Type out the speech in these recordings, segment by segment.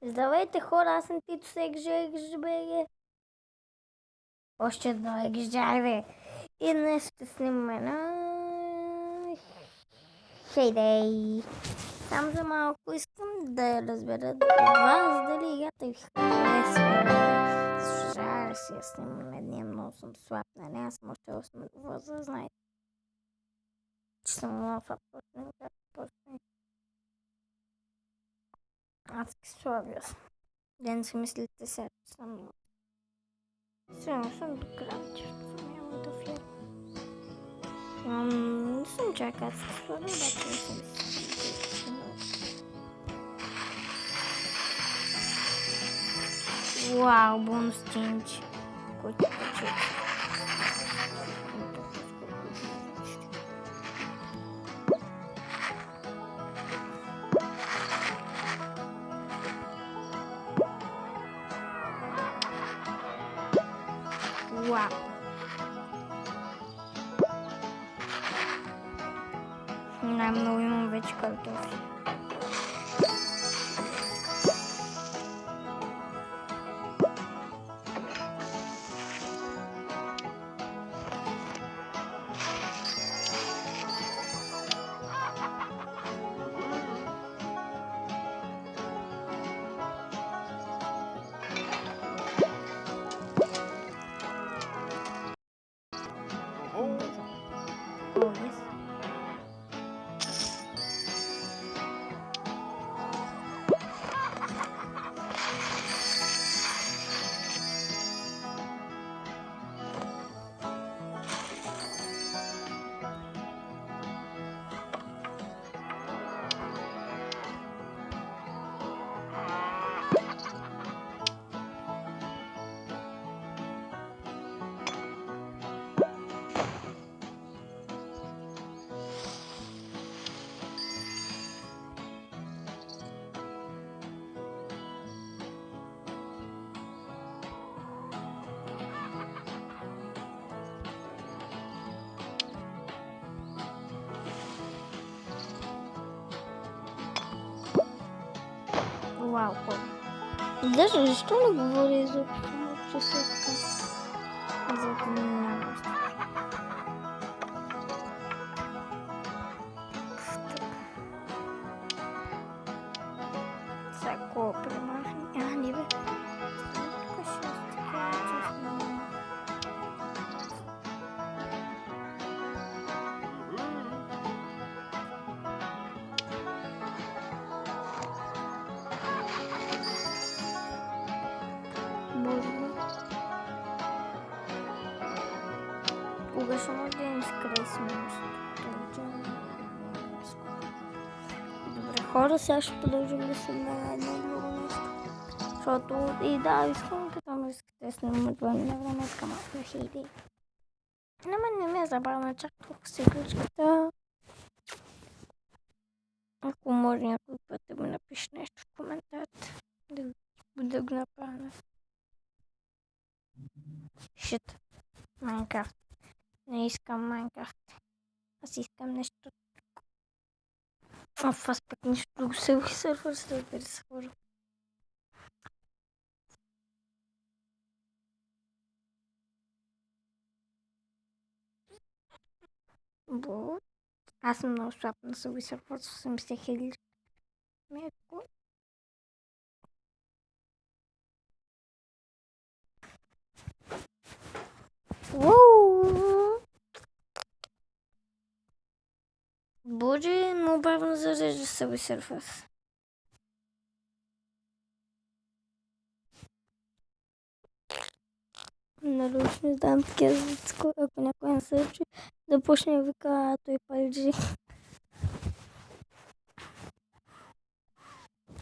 Здравейте хора, аз съм Тито Секс, още едно ексжайве. И днес ще снимаме на Heyday. Само за малко искам да разбера от вас дали играта ви харесва. Съжаля си, аз снимам на дния, много съм слаб, нали? Аз съм още 8 възраст, знаете, че съм много слаб, просто адски слаби аз. Да не си мислите сега, че съм много. Сигурно съм до края, че няма да фирма. Не съм чак аз се слага, обаче не съм си. Вау, бонус тинч, който почет. Вау. Най-много имам вече картофи. Вау, хора. Даже защо не говоря изобщо? Че се така. За да няма. Всяко премахне. Не бе. Тук ще така честно. Кога ще може да им скресим? Добре, хора, сега ще продължим да снимаме едно друго нещо. Защото и да, искам като ме искате да снимаме това на време, така малко на Heyday. На мен не ми е забавна чак толкова с игричката. Ако може някой път да ми напише нещо в коментарите, да го направя. Шит. Майнкрафт. Не искам Майнкрафт. Аз искам нещо. Аз пък нищо друго Subway Surfers, разбира се, хора. Бо. Аз съм много слаб на Subway Surfers, 80 000. Меко. Ууу! Боже, много бавно зарежда Subway Surfers. Нарочно дам такива звуци, ако някой не се чуе, да почне да вика, той палджи.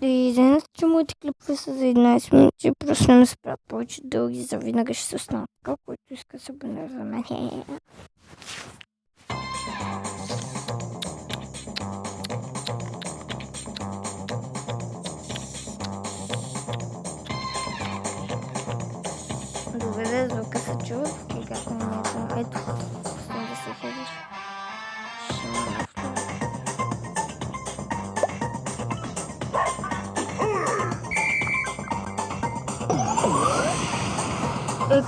И извинете, че моите клипове са за 11 минути, просто не ме спрят повече дълги, завинаги ще се останат така, който иска да се абонира за мен. Добре, звука се чува, и как не е това. Ето, искам да се ходиш. Ще ме нафтува.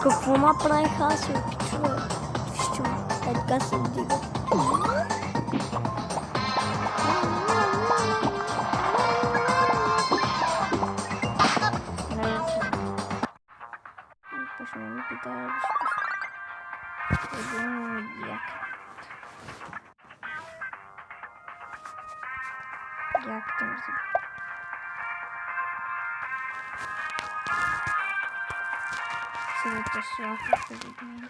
Какво направиха аз от пичове? Вижте ме, така се вдига. Почне ми питая да ще един як. Як там за... Сега те слаха да видим.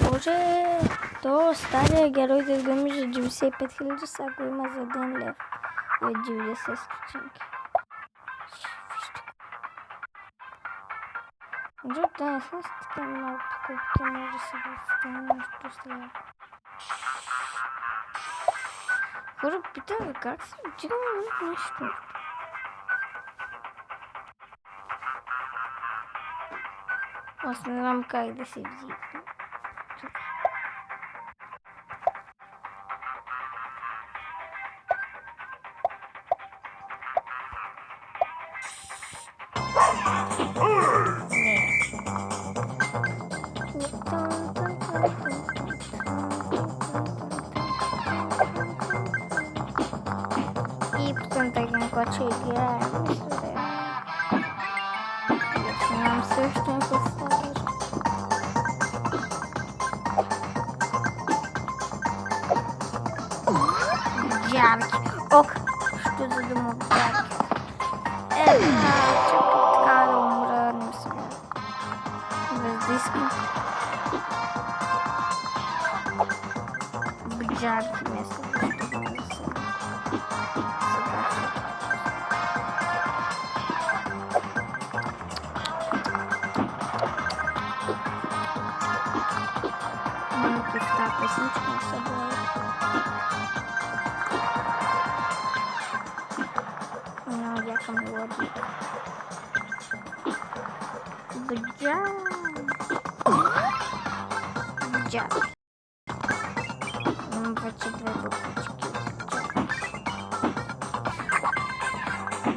Боже, то стария герой да изгъми за 95 000, сега го има за 1 лев и 90 стотинки. Може да не съм с така малко покупки, може да се възстане нещо след. Хора, питам как се отигам нещо. Аз не знам как да се вдигна. И потом таким коче играем. Нам все, что не поставишь. Джарки. Ок, что задумал Джарки? Что така да умрем сега. Без диска. Джарки вместо песничка на собой. Но я там мелодию. Бджа. Почти 2 буквочки.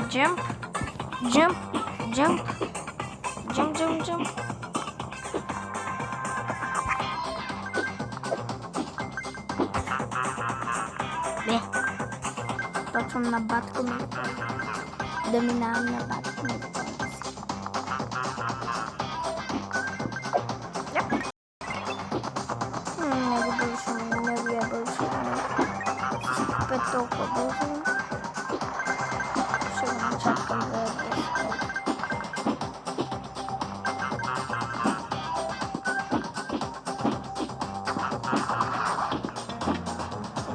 Джамп. Джамп. Джамп. Джамп, джамп, джамп. Точно на батко ми да минавам на батко ми. Не го бършам, не го я бършам. Спет толкова бършам. Ще го начакам да я бършам.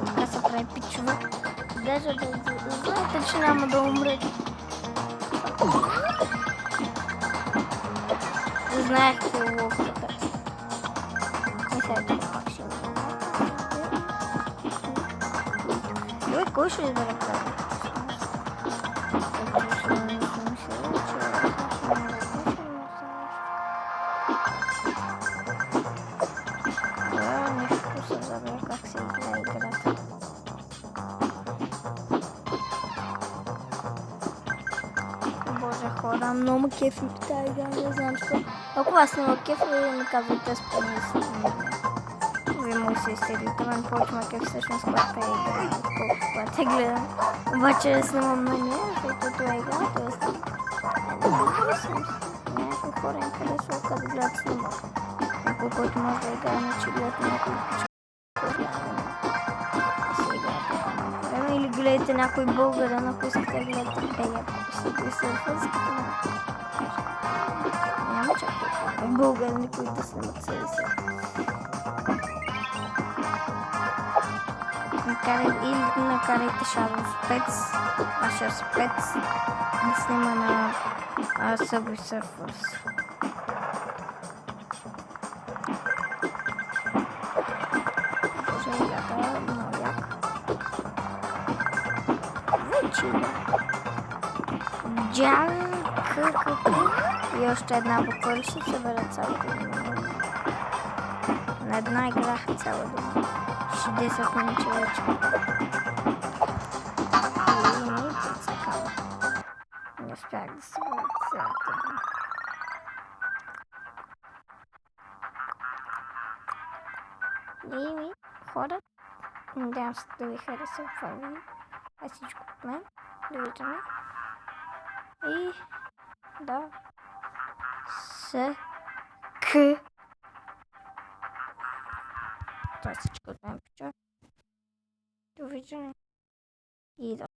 Така се прави пичове. Даже да знаете, че няма да умрете. Знаех, че е ловката. И сега пак ще Ой, кой ще избере правилно? Да, нещо се забравя как се играе играта. Хора, много кеф ми тази игра, не знам що. Ако вас няма кеф, ви ми казвайте спомни. Вие му се изтеглите, мен повече ма кеф всъщност когато е игра, отколкото когато я гледам. Обаче да снимам на нея, защото това е игра, т.е. не харесвам се. Някои хора им харесва, като гледат снимам. Някой, който може да играе, че гледат някой пичка. Или гледате някой българин, ако искате да гледате бега, ако си сърфърските няма чак българини, които да снимат себе си. Или накарайте Shadow Spets, вашия спец да снима на Subway Surfers. Джак, и още една буква ще събера цялата дума. На една играх цяла дума. 60 минути вече. успях да се върна цялата. И ми хора, надявам се да ви хареса това видео. Това е всичко от мен. Довиждане. И да се това е всичко от мен, пича. Довиждане. И да